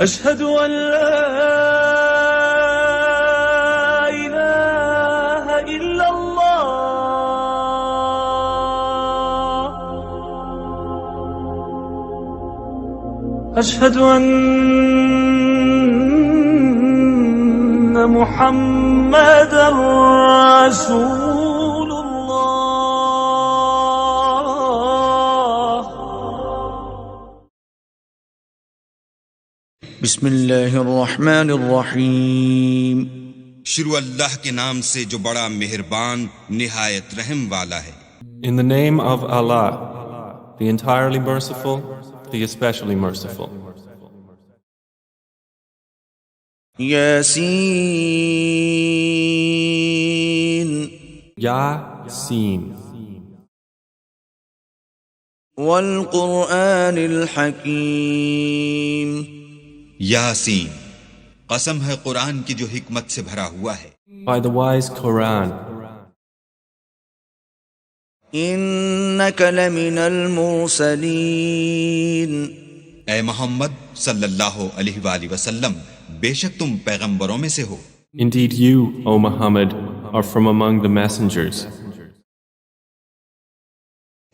أشهد أن لا إله إلا الله أشهد أن محمدا رسول الله بسم اللہ الرحمن الرحیم شروع اللہ کے نام سے جو بڑا مہربان نہایت رحم والا ہے۔ In the name of Allah, the entirely merciful, the especially merciful. Yasin Yasin. والقرآن الحکیم یاسین، قسم ہے قرآن کی جو حکمت سے بھرا ہوا ہے۔ By the wise Quran, انک لمن المرسلین اے محمد صلی اللہ علیہ وآلہ وسلم، بے شک تم پیغمبروں میں سے ہو۔ indeed you, O Muhammad, are from among the messengers,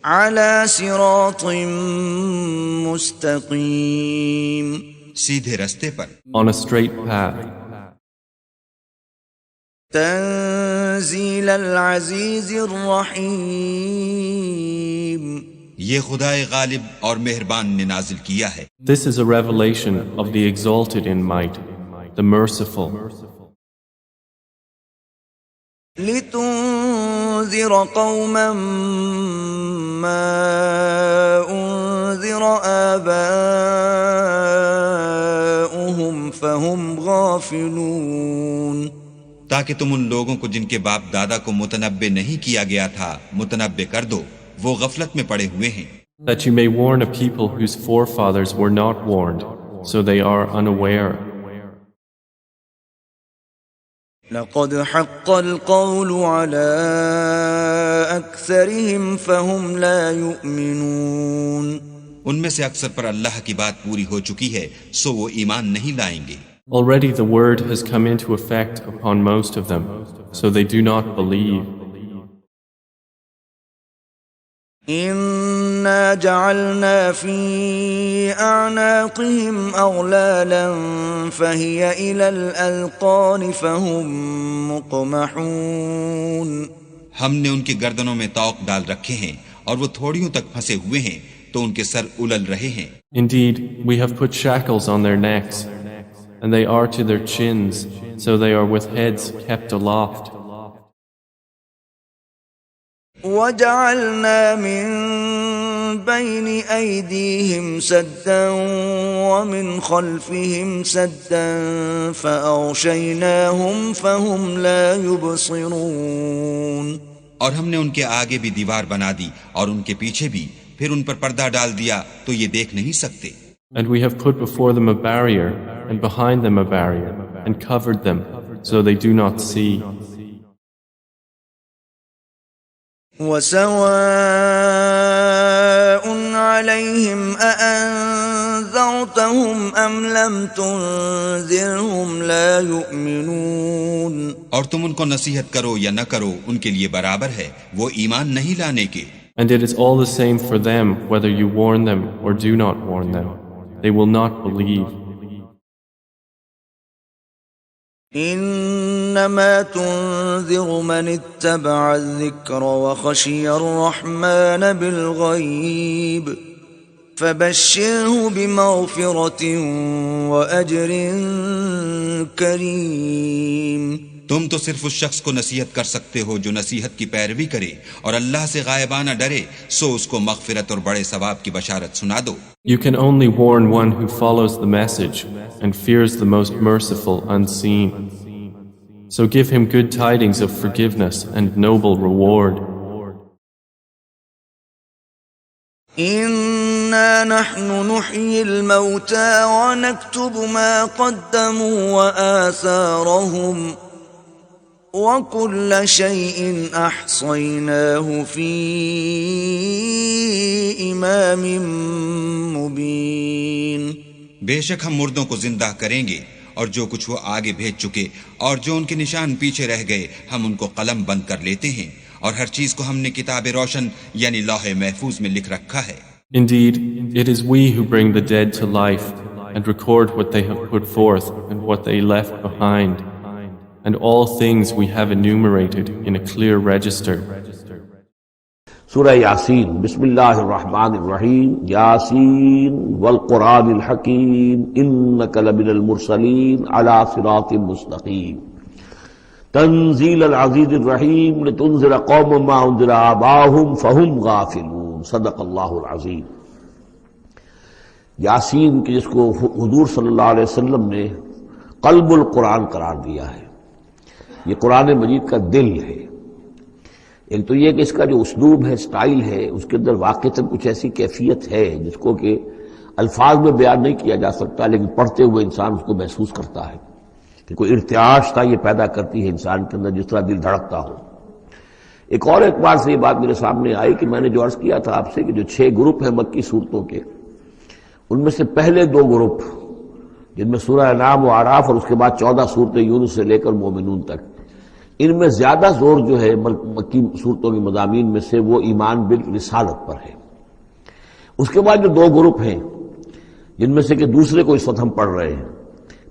علی صراط مستقیم سیدھے رستے پر۔ on a straight path. تنزیل العزیز الرحیم یہ خدائے غالب اور مہربان نے نازل کیا ہے۔ This is a revelation of the exalted in might, the merciful, لتنذر قوما ما انذر آباؤهم فهم غافلون، تاکہ تم ان لوگوں کو جن کے باپ دادا کو متنبع نہیں کیا گیا تھا متنبع کر دو، وہ غفلت میں پڑے ہوئے ہیں۔ that you may warn a people whose forefathers were not warned, so they are unaware. لقد حق القول على أكثرهم فهم لا يؤمنون، ان میں سے اکثر پر اللہ کی بات پوری ہو چکی ہے، سو وہ ایمان نہیں لائیں گے۔ Already the word has come into effect upon most of them, so they do not believe. إنا جعلنا في أعناقهم أغلالا فهي إلى الأذقان فهم مقمحون، ہم نے ان کی گردنوں میں طوق ڈال رکھے ہیں اور وہ تھوڑیوں تک پھنسے ہوئے ہیں تو ان کے سر الل رہے ہیں۔ Indeed, we have put shackles on their necks, and they are to their chins, so they are with heads kept aloft. وجعلنا من بين أيديهم سدا ومن خلفهم سدا فأغشيناهم فهم لا يبصرون، اور ہم نے ان کے آگے بھی دیوار بنا دی اور ان کے پیچھے بھی، پھر ان پر پردہ ڈال دیا تو یہ دیکھ نہیں سکتے۔ And we have put before them a barrier, and behind them a barrier, and covered them, so they do not see. وسواء عليهم أأنذرتهم أم لم تنذرهم لا يؤمنون، اور تم ان کو نصیحت کرو یا نہ کرو ان کے لیے برابر ہے، وہ ایمان نہیں لانے کے۔ And it is all the same for them whether you warn them or do not warn them. They will not believe. إنما تنذر من اتبع الذكر وخشي الرحمن بالغيب فبشره بمغفرة وأجر كريم۔ تم تو صرف اس شخص کو نصیحت کر سکتے ہو جو نصیحت کی پیروی کرے اور اللہ سے غائبانہ ڈرے، سو اس کو مغفرت اور بڑے ثواب کی بشارت سنا دو۔ You can only warn one who follows the message and fears the most merciful unseen. So give him good tidings of forgiveness and noble reward. إنا نحن نحيي الموتى ونكتب ما قدموا وآثارهم وكل شيء أحصيناه في إمام مبين۔ بے شک ہم مردوں کو زندہ کریں گے، اور جو کچھ وہ آگے بھیج چکے اور جو ان کے نشان پیچھے رہ گئے ہم ان کو قلم بند کر لیتے ہیں، اور ہر چیز کو ہم نے کتاب روشن یعنی لوح محفوظ میں لکھ رکھا ہے۔ Indeed, it is we who bring the dead to life and record what they have put forth and what they left behind, and all things we have enumerated in a clear register. سورہ یاسین۔ بسم اللہ الرحمن الرحیم۔ یاسین والقرآن الحکیم انک لمن المرسلین علی صراط مستقیم تنزیل العزیز الرحیم لتنذر قوما ما انذر آباؤہم فہم غافلون۔ صدق اللہ العظیم۔ یاسین کے جس کو حضور صلی اللہ علیہ وسلم نے قلب القرآن قرار دیا ہے، یہ قرآن مجید کا دل ہے۔ ایک تو یہ کہ اس کا جو اسلوب ہے، سٹائل ہے، اس کے اندر واقعتاً کچھ ایسی کیفیت ہے جس کو کہ الفاظ میں بیان نہیں کیا جا سکتا، لیکن پڑھتے ہوئے انسان اس کو محسوس کرتا ہے کہ کوئی ارتعاش تھا یہ پیدا کرتی ہے انسان کے اندر، جس طرح دل دھڑکتا ہو۔ ایک اور اعتبار سے یہ بات میرے سامنے آئی کہ میں نے جو عرض کیا تھا آپ سے کہ جو 6 گروپ ہیں مکی صورتوں کے، ان میں سے پہلے 2 گروپ جن میں سورہ انعام و اعراف اور اس کے بعد 14 صورتیں یونس سے لے کر مومنون تک، ان میں زیادہ زور جو ہے مکی صورتوں کے مضامین میں سے وہ ایمان بالرسالت پر ہے۔ اس کے بعد جو 2 گروپ ہیں جن میں سے کہ دوسرے کو اس وقت ہم پڑھ رہے ہیں،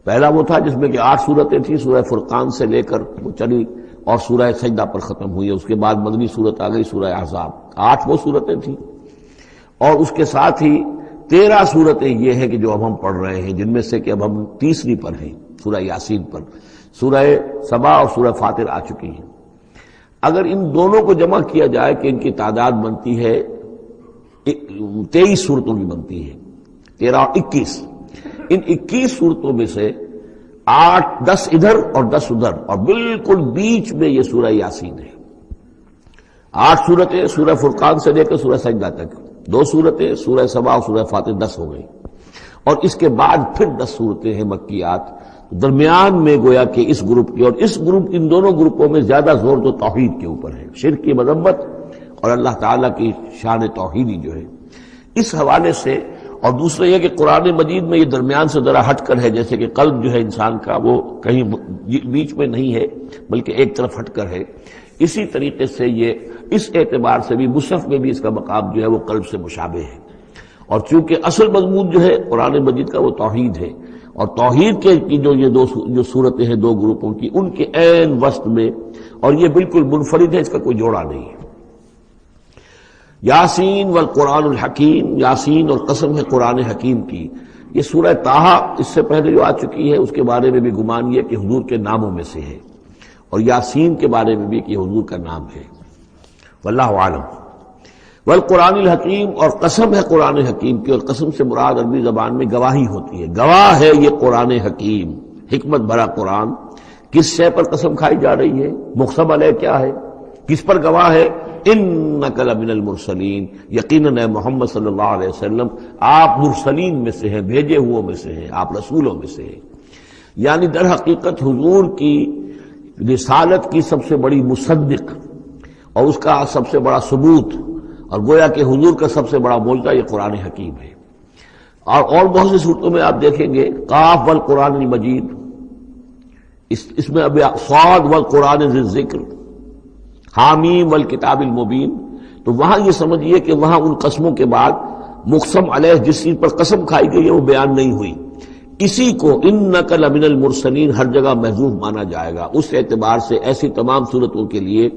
پہلا وہ تھا جس میں کہ 8 صورتیں تھیں، سورہ فرقان سے لے کر وہ چلی اور سورہ سجدہ پر ختم ہوئی، اس کے بعد مدنی صورت آ گئی سورہ احزاب، 8 وہ صورتیں تھیں، اور اس کے ساتھ ہی 13 صورتیں یہ ہیں کہ جو اب ہم پڑھ رہے ہیں، جن میں سے کہ اب ہم تیسری پر ہیں، سورہ یاسین پر۔ سورہ سبا اور سورہ فاطر آ چکی ہیں۔ اگر ان دونوں کو جمع کیا جائے کہ ان کی تعداد بنتی ہے 23 صورتوں کی بنتی ہے، 13 اور 21۔ ان 21 صورتوں میں سے 10 ادھر اور 10 ادھر، اور بالکل بیچ میں یہ سورہ یاسین ہے۔ 8 صورتیں سورہ فرقان سے لے کر سورہ سجدہ تک، 2 صورتیں سورہ سبا اور سورہ فاطر، 10 ہو گئی، اور اس کے بعد پھر 10 صورتیں ہیں مکیات۔ درمیان میں گویا کہ اس گروپ کی اور اس گروپ، ان دونوں گروپوں میں زیادہ زور تو توحید کے اوپر ہے، شرک کی مذمت اور اللہ تعالیٰ کی شان توحیدی جو ہے، اس حوالے سے۔ اور دوسرا یہ کہ قرآن مجید میں یہ درمیان سے ذرا ہٹ کر ہے، جیسے کہ قلب جو ہے انسان کا وہ کہیں بیچ میں نہیں ہے بلکہ ایک طرف ہٹ کر ہے، اسی طریقے سے یہ اس اعتبار سے بھی مصحف میں بھی اس کا مقام جو ہے وہ قلب سے مشابہ ہے۔ اور چونکہ اصل مضمون جو ہے قرآن مجید کا وہ توحید ہے، اور توحید کی جو صورتیں ہیں 2 گروپوں کی، ان کے عین وسط میں، اور یہ بالکل منفرد ہے، اس کا کوئی جوڑا نہیں ہے۔ یاسین والقرآن الحکیم، یاسین اور قسم ہے قرآن حکیم کی۔ یہ سورہ طٰہٰ اس سے پہلے جو آ چکی ہے، اس کے بارے میں بھی گمان یہ کہ حضور کے ناموں میں سے ہے، اور یاسین کے بارے میں بھی کہ حضور کا نام ہے، واللہ اعلم۔ والقرآن الحکیم، اور قسم ہے قرآن حکیم کی، اور قسم سے مراد عربی زبان میں گواہی ہوتی ہے، گواہ ہے یہ قرآن حکیم، حکمت بھرا قرآن۔ کس شے پر قسم کھائی جا رہی ہے؟ مقسم علیہ کیا ہے، کس پر گواہ ہے؟ انک لمن المرسلین، یقیناً اے محمد صلی اللہ علیہ وسلم آپ مرسلین میں سے ہیں، بھیجے ہوئے میں سے ہیں، آپ رسولوں میں سے ہیں۔ یعنی در حقیقت حضور کی رسالت کی سب سے بڑی مصدق اور اس کا سب سے بڑا ثبوت، اور گویا کہ حضور کا سب سے بڑا معجزہ یہ قرآن حکیم ہے۔ اور بہت سی صورتوں میں آپ دیکھیں گے قاف والقرآن المجید، اس میں اب صاد والقرآن ذی الذکر، حامیم والکتاب المبین، تو وہاں یہ سمجھیے کہ وہاں ان قسموں کے بعد مقسم علیہ جس چیز پر قسم کھائی گئی ہے وہ بیان نہیں ہوئی، اسی کو انک لمن المرسلین ہر جگہ محذوف مانا جائے گا۔ اس اعتبار سے ایسی تمام صورتوں کے لیے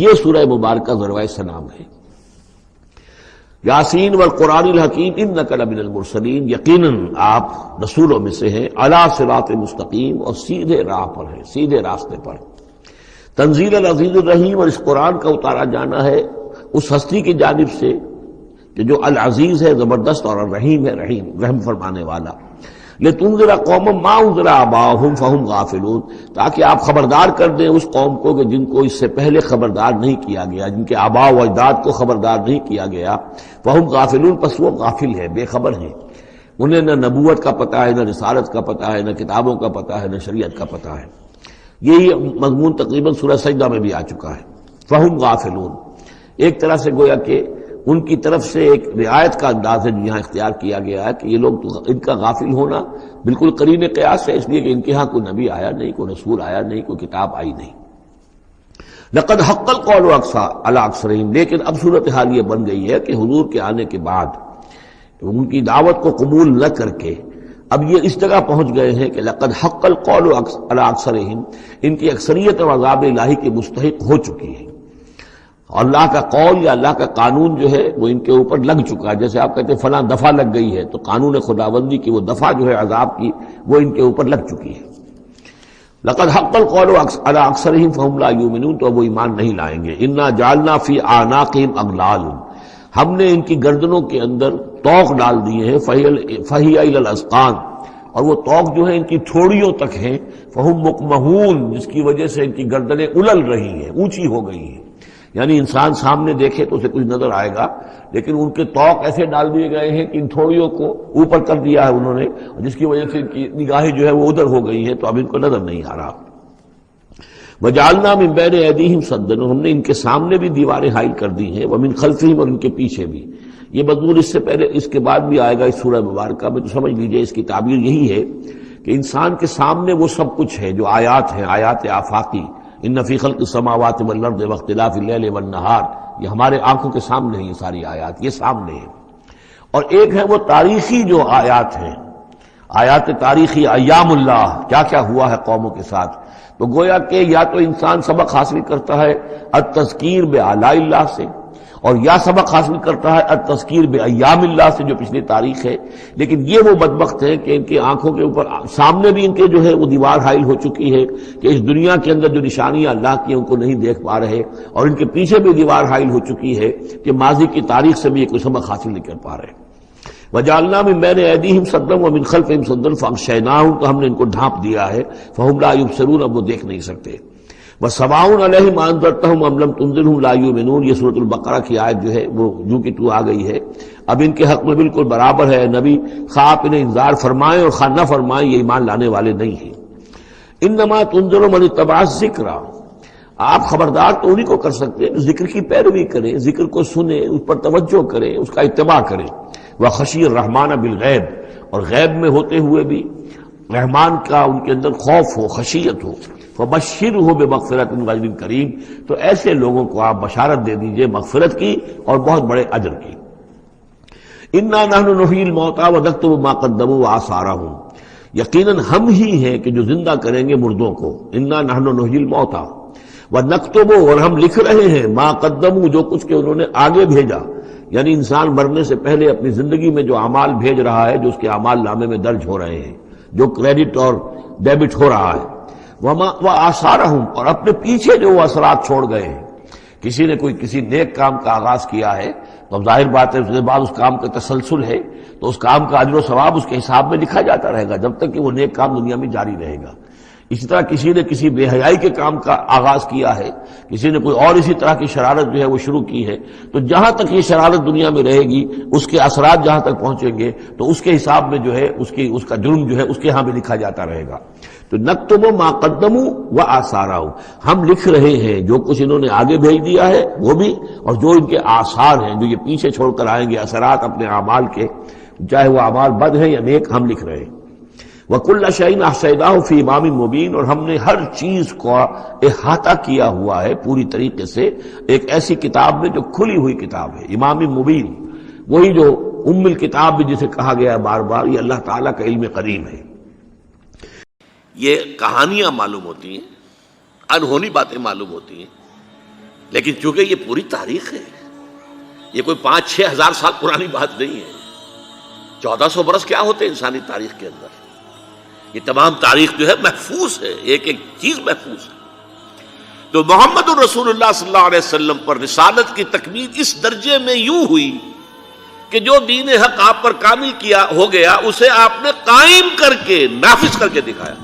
یہ سورہ مبارکہ ذروۂ سلام ہے۔ یاسین والقرآن الحکیم انک لمن المرسلین، یقیناً آپ رسولوں میں سے ہیں، علی صراط مستقیم، اور سیدھے راہ پر ہیں، سیدھے راستے پر۔ تنزیل العزیز الرحیم، اور اس قرآن کا اتارا جانا ہے اس ہستی کی جانب سے کہ جو العزیز ہے، زبردست، اور الرحیم ہے، رحم فرمانے والا۔ لتنذر قوما ما انذر آباؤہم فہم غافلون، تاکہ آپ خبردار کر دیں اس قوم کو کہ جن کو اس سے پہلے خبردار نہیں کیا گیا، جن کے آباء و اجداد کو خبردار نہیں کیا گیا، فہم غافلون، پس وہ غافل ہے، بے خبر ہیں، انہیں نہ نبوت کا پتہ ہے، نہ رسالت کا پتہ ہے، نہ کتابوں کا پتہ ہے، نہ شریعت کا پتہ ہے۔ یہی مضمون تقریباً سورہ سجدہ میں بھی آ چکا ہے، فہم غافلون۔ ایک طرح سے گویا کہ ان کی طرف سے ایک رعایت کا انداز ہے یہاں اختیار کیا گیا ہے کہ یہ لوگ تو ان کا غافل ہونا بالکل قرین قیاس ہے، اس لیے کہ ان کے ہاں کوئی نبی آیا نہیں، کوئی رسول آیا نہیں، کوئی کتاب آئی نہیں۔ لقد حق القول علی اکثرہم، لیکن اب صورتحال یہ بن گئی ہے کہ حضور کے آنے کے بعد ان کی دعوت کو قبول نہ کر کے اب یہ اس جگہ پہنچ گئے ہیں کہ لقد حق القول علی اکثرہم، ان کی اکثریت اور عذاب الہی کے مستحق ہو چکی ہے، اور اللہ کا قول یا اللہ کا قانون جو ہے وہ ان کے اوپر لگ چکا ہے۔ جیسے آپ کہتے ہیں فلاں دفعہ لگ گئی ہے، تو قانون خداوندی کی وہ دفعہ جو ہے عذاب کی وہ ان کے اوپر لگ چکی ہے۔ لقد حق القول علی اکثرہم فہم لا یؤمنون، تو وہ ایمان نہیں لائیں گے۔ انا جعلنا فی اعناقہم اغلال، ہم نے ان کی گردنوں کے اندر طوق ڈال دیے ہیں، فہی الی الاذقان، اور وہ طوق جو ہے ان کی تھوڑیوں تک ہیں، فہم مقمحون، جس کی وجہ سے ان کی گردنیں الل رہی ہیں، اونچی ہو گئی ہیں۔ یعنی انسان سامنے دیکھے تو اسے کچھ نظر آئے گا، لیکن ان کے طوق ایسے ڈال دیے گئے ہیں کہ ان تھوڑیوں کو اوپر کر دیا ہے انہوں نے، جس کی وجہ سے ان کی نگاہیں جو ہے وہ ادھر ہو گئی ہیں، تو اب ان کو نظر نہیں آ رہا۔ وجعلنا من بین ایدیہم سدا، ہم نے ان کے سامنے بھی دیواریں حائل کر دی ہیں، ومن خلفہم، اور ان کے پیچھے بھی۔ یہ مضمون اس سے پہلے اس کے بعد بھی آئے گا اس سورہ مبارکہ میں، تو سمجھ لیجئے اس کی تعبیر یہی ہے کہ انسان کے سامنے وہ سب کچھ ہے جو آیات ہیں، آیات آفاقی، ان فی خلق السماوات والارض واختلاف اللیل والنہار، یہ ہمارے آنکھوں کے سامنے ہیں، یہ ساری آیات یہ سامنے ہیں۔ اور ایک ہے وہ تاریخی جو آیات ہیں، آیات تاریخی، ایام اللہ، کیا کیا ہوا ہے قوموں کے ساتھ، تو گویا کہ یا تو انسان سبق حاصل کرتا ہے التذکیر بآلاء اللہ سے، اور یا سبق حاصل کرتا ہے التذکیر بایام اللہ سے جو پچھلی تاریخ ہے۔ لیکن یہ وہ بدبخت ہیں کہ ان کی آنکھوں کے اوپر سامنے بھی ان کے جو ہے وہ دیوار حائل ہو چکی ہے کہ اس دنیا کے اندر جو نشانیاں اللہ کی ان کو نہیں دیکھ پا رہے، اور ان کے پیچھے بھی دیوار حائل ہو چکی ہے کہ ماضی کی تاریخ سے بھی یہ کوئی سبق حاصل نہیں کر پا رہے۔ وجعلنا من بین ایدیہم سدا ومن خلفہم سدا فاغشیناہم، تو ہم نے ان کو ڈھانپ دیا ہے، فہم لا یبصرون، اب وہ دیکھ نہیں سکتے۔ وَسَوَاءٌ عَلَيْهِمْ أَنذَرْتَهُمْ أَمْ لَمْ تُنذِرْهُمْ لَا يُؤْمِنُونَ، یہ سورۃ البقرہ کی آیت جو ہے وہ جو کہ تو آ گئی ہے، اب ان کے حق میں بالکل برابر ہے، نبی خواہ آپ انہیں انذار فرمائیں اور خواہ نہ فرمائیں یہ ایمان لانے والے نہیں ہیں۔ انما تنذر من اتبع الذکر، آپ خبردار تو انہی کو کر سکتے ہیں جو ذکر کی پیروی کریں، ذکر کو سنیں، اس پر توجہ کریں، اس کا اتباع کریں۔ وَخَشِيَ الرَّحْمَنَ بِالْغَیب، اور غیب میں ہوتے ہوئے بھی رحمان کا ان کے اندر خوف ہو، خشیت ہو۔ فَبَشِّرْهُ بِمَغْفِرَةٍ وَأَجْرٍ کریم، تو ایسے لوگوں کو آپ بشارت دے دیجئے مغفرت کی اور بہت بڑے اجر کی۔ اِنَّا نَحْنُ نُحْيِي الْمَوْتَىٰ وَنَكْتُبُ مَا قَدَّمُوا وَآثَارَهُمْ، یقیناً ہم ہی ہیں کہ جو زندہ کریں گے مردوں کو۔ اِنَّا نَحْنُ نُحْيِي الْمَوْتَىٰ وَنَكْتُبُ، اور ہم لکھ رہے ہیں مَا قَدَّمُوا، جو کچھ کہ انہوں نے آگے بھیجا، یعنی انسان مرنے سے پہلے اپنی زندگی میں جو اعمال بھیج رہا ہے، جو اس کے اعمال نامے میں درج ہو رہے ہیں، جو کریڈٹ اور ڈیبٹ ہو رہا ہے۔ وآثارہم، اور اپنے پیچھے جو وہ اثرات چھوڑ گئے ہیں، کسی نے کوئی کسی نیک کام کا آغاز کیا ہے تو اب ظاہر بات ہے اس کے بعد اس کام کا تسلسل ہے، تو اس کام کا اجر و ثواب اس کے حساب میں لکھا جاتا رہے گا جب تک کہ وہ نیک کام دنیا میں جاری رہے گا۔ اسی طرح کسی نے کسی بے حیائی کے کام کا آغاز کیا ہے، کسی نے کوئی اور اسی طرح کی شرارت جو ہے وہ شروع کی ہے، تو جہاں تک یہ شرارت دنیا میں رہے گی اس کے اثرات جہاں تک پہنچیں گے تو اس کے حساب میں جو ہے اس کا جرم جو ہے اس کے ہاں بھی لکھا جاتا رہے گا۔ تو نکتب ما قدموا وآثارہم، ہم لکھ رہے ہیں جو کچھ انہوں نے آگے بھیج دیا ہے وہ بھی، اور جو ان کے آثار ہیں جو یہ پیچھے چھوڑ کر آئیں گے اثرات اپنے اعمال کے، چاہے وہ اعمال بد ہیں یا نیک، ہم لکھ رہے ہیں۔ وَكُلَّ شَيْءٍ أَحْصَيْنَاهُ فِي إِمَامٍ مُبِينٍ، اور ہم نے ہر چیز کو احاطہ کیا ہوا ہے پوری طریقے سے ایک ایسی کتاب میں جو کھلی ہوئی کتاب ہے، امام مبین، وہی جو ام الکتاب بھی جسے کہا گیا ہے بار بار، یہ اللہ تعالیٰ کا علم قدیم ہے۔ یہ کہانیاں معلوم ہوتی ہیں، انہونی باتیں معلوم ہوتی ہیں، لیکن چونکہ یہ پوری تاریخ ہے، یہ کوئی 5-6 ہزار سال پرانی بات نہیں ہے۔ 1400 برس کیا ہوتے ہیں انسانی تاریخ کے اندر؟ یہ تمام تاریخ جو ہے محفوظ ہے، ایک ایک چیز محفوظ ہے۔ تو محمد الرسول اللہ صلی اللہ علیہ وسلم پر رسالت کی تکمیل اس درجے میں یوں ہوئی کہ جو دین حق آپ پر کامل کیا ہو گیا اسے آپ نے قائم کر کے نافذ کر کے دکھایا۔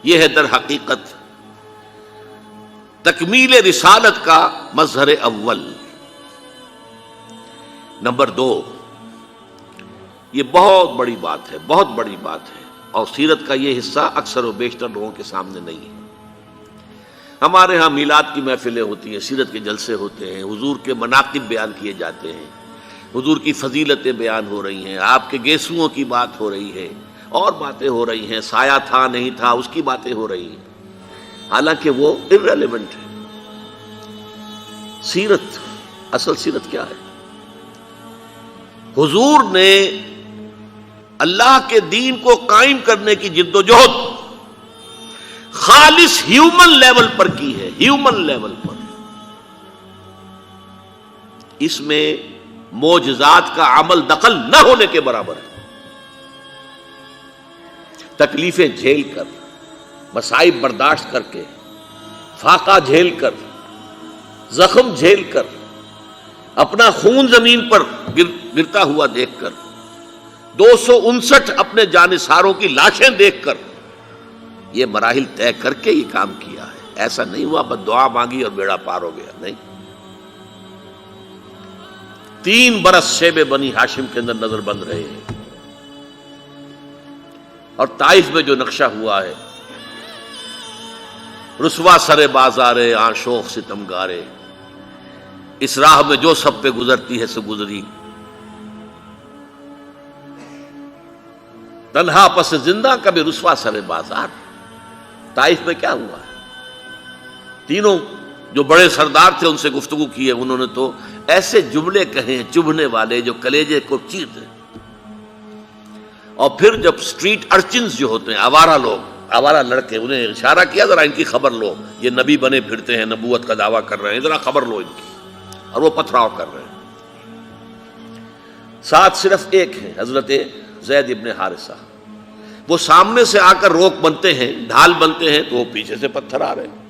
یہ ہے در حقیقت تکمیل رسالت کا مظہر اول۔ نمبر 2، یہ بہت بڑی بات ہے، بہت بڑی بات ہے، اور سیرت کا یہ حصہ اکثر و بیشتر لوگوں کے سامنے نہیں ہے۔ ہمارے ہاں میلاد کی محفلیں ہوتی ہیں، سیرت کے جلسے ہوتے ہیں، حضور کے مناقب بیان کیے جاتے ہیں، حضور کی فضیلتیں بیان ہو رہی ہیں، آپ کے گیسوؤں کی بات ہو رہی ہے، اور باتیں ہو رہی ہیں، سایہ تھا نہیں تھا اس کی باتیں ہو رہی ہیں، حالانکہ وہ irrelevant ہے۔ سیرت، اصل سیرت کیا ہے؟ حضور نے اللہ کے دین کو قائم کرنے کی جد و جہد خالص ہیومن لیول پر کی ہے، ہیومن لیول پر۔ اس میں معجزات کا عمل دخل نہ ہونے کے برابر ہے۔ تکلیفیں جھیل کر، مصائب برداشت کر کے، فاقہ جھیل کر، زخم جھیل کر، اپنا خون زمین پر گرتا ہوا دیکھ کر، 259 اپنے جانثاروں کی لاشیں دیکھ کر، یہ مراحل طے کر کے یہ کام کیا ہے۔ ایسا نہیں ہوا بس دعا مانگی اور بیڑا پار ہو گیا، نہیں۔ 3 برس شیب بنی ہاشم کے اندر نظر بند رہے ہیں، اور طائف میں جو نقشہ ہوا ہے، رسوا سر بازارے آشوق ستمگارے، اس راہ میں جو سب پہ گزرتی ہے سو گزری، تنہا پس زندہ کبھی رسوا سر بازار۔ طائف میں کیا ہوا ہے؟ تینوں جو بڑے سردار تھے ان سے گفتگو کی ہے، انہوں نے تو ایسے جملے کہے چبھنے والے جو کلیجے کو چیر دیں۔ اور پھر جب سٹریٹ ارچنز جو ہوتے ہیں، آوارہ لوگ، آوارہ لڑکے، انہیں اشارہ کیا ذرا ان کی خبر لو، یہ نبی بنے پھرتے ہیں، نبوت کا دعویٰ کر رہے ہیں، ذرا خبر لو ان کی، اور وہ پتھراؤ کر رہے ہیں۔ ساتھ صرف ایک ہے، حضرت زید ابن حارثہ، وہ سامنے سے آ کر روک بنتے ہیں، ڈھال بنتے ہیں، تو وہ پیچھے سے پتھر آ رہے ہیں،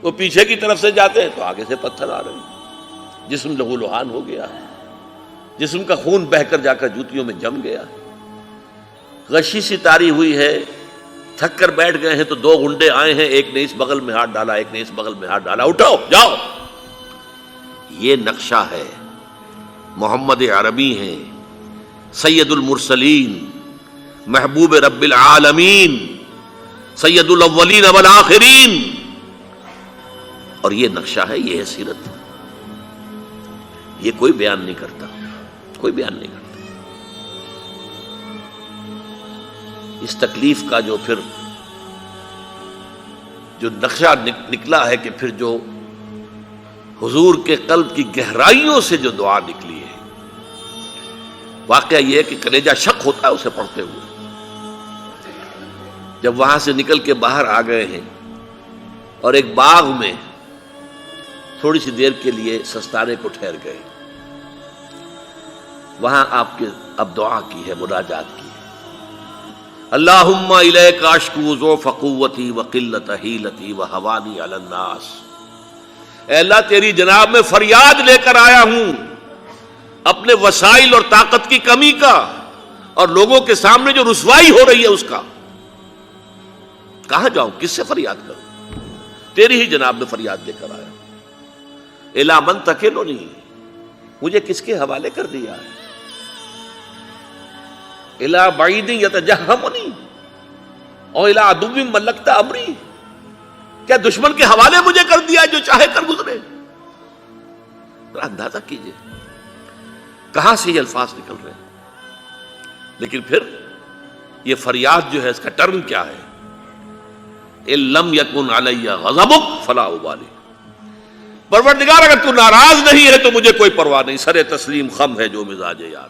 وہ پیچھے کی طرف سے جاتے ہیں تو آگے سے پتھر آ رہے ہیں۔ جسم لہو لہان ہو گیا ہے، جسم کا خون بہہ کر جا کر جوتیوں میں جم گیا ہے، غشی سی تاری ہوئی ہے، تھک کر بیٹھ گئے ہیں تو 2 گنڈے آئے ہیں، ایک نے اس بغل میں ہاتھ ڈالا، ایک نے اس بغل میں ہاتھ ڈالا، اٹھو جاؤ۔ یہ نقشہ ہے، محمد عربی ہیں، سید المرسلین، محبوب رب العالمین، سید الاولین والآخرین، اور یہ نقشہ ہے، یہ ہے سیرت۔ یہ کوئی بیان نہیں کرتا، کوئی بیان نہیں کرتا۔ اس تکلیف کا جو پھر جو نقشہ نکلا ہے کہ پھر جو حضور کے قلب کی گہرائیوں سے جو دعا نکلی ہے، واقعہ یہ ہے کہ کلیجہ شک ہوتا ہے اسے پڑھتے ہوئے۔ جب وہاں سے نکل کے باہر آ گئے ہیں اور ایک باغ میں تھوڑی سی دیر کے لیے سستانے کو ٹھہر گئے، وہاں آپ کے اب دعا کی ہے، مناجات کی ہے۔ اللہم الیک اشکو ضعف قوتی وقلت حیلتی وہوانی علی الناس۔ اے اللہ تیری جناب میں فریاد لے کر آیا ہوں اپنے وسائل اور طاقت کی کمی کا، اور لوگوں کے سامنے جو رسوائی ہو رہی ہے اس کا۔ کہاں جاؤں، کس سے فریاد کروں؟ تیری ہی جناب میں فریاد لے کر آیا۔ الی من تکلنی، مجھے کس کے حوالے کر دیا ہے؟ الی بعید یتجہمنی اور الی عدو ملکت امری، کیا دشمن کے حوالے مجھے کر دیا جو چاہے کر گزرے؟ ذرا اندازہ کیجئے کہاں سے یہ الفاظ نکل رہے ہیں۔ لیکن پھر یہ فریاد جو ہے اس کا ٹرن کیا ہے؟ ان لم یکن علی غضبک فلا ابالی، پروردگار اگر تو ناراض نہیں ہے تو مجھے کوئی پرواہ نہیں، سر تسلیم خم ہے جو مزاج یار۔